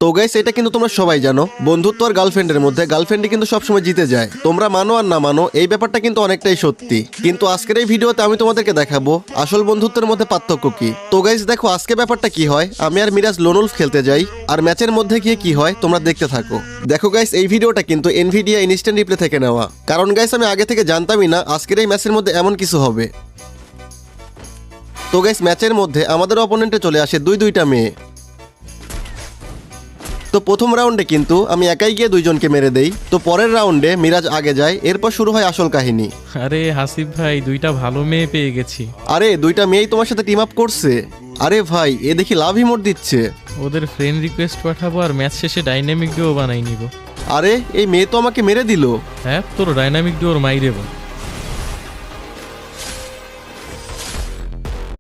তো গাইস, এটা কিন্তু তোমরা সবাই জানো, বন্ধুত্ব আর গার্লফ্রেন্ডের মধ্যে গার্লফ্রেন্ডই কিন্তু সবসময় জিতে যায়। তোমরা মানো আর না মানো, এই ব্যাপারটা কিন্তু অনেকটাই সত্যি। কিন্তু আজকের এই ভিডিওতে আমি তোমাদেরকে দেখাবো আসল বন্ধুত্বের মধ্যে পার্থক্য কি। তো গাইস দেখো, আজকে ব্যাপারটা কি হয়, আমি আর মিরাজ লোন উলফ খেলতে যাই, আর ম্যাচের মধ্যে গিয়ে কি হয় তোমরা দেখতে থাকো। দেখো গাইস, এই ভিডিওটা কিন্তু এনভিডিয়া ইনস্ট্যান্ট রিপ্লে থেকে নেওয়া, কারণ গাইস আমি আগে থেকে জানতামই না আজকের এই ম্যাচের মধ্যে এমন কিছু হবে। তো গাইস, ম্যাচের মধ্যে আমাদের অপোনেন্টে চলে আসে দুইটা মেয়ে। তো প্রথম রাউন্ডে কিন্তু আমি একাই গিয়ে দুইজনকে মেরে দেই। তো পরের রাউন্ডে মিরাজ আগে যায়, এরপর শুরু হয় আসল কাহিনী। আরে হাসিব ভাই, দুইটা ভালো মেয়ে পেয়ে গেছি। আরে দুইটা মেয়েই তোমার সাথে টিম আপ করছে? আরে ভাই, এ দেখি লাভ ইমোট দিচ্ছে। ওদের ফ্রেন্ড রিকোয়েস্ট পাঠাবো আর ম্যাচ শেষে ডাইনামিক ডুও বানাই নিব। আরে এই মেয়ে তো আমাকে মেরে দিল। হ্যাঁ, তোর ডাইনামিক ডুওর মাই দেব।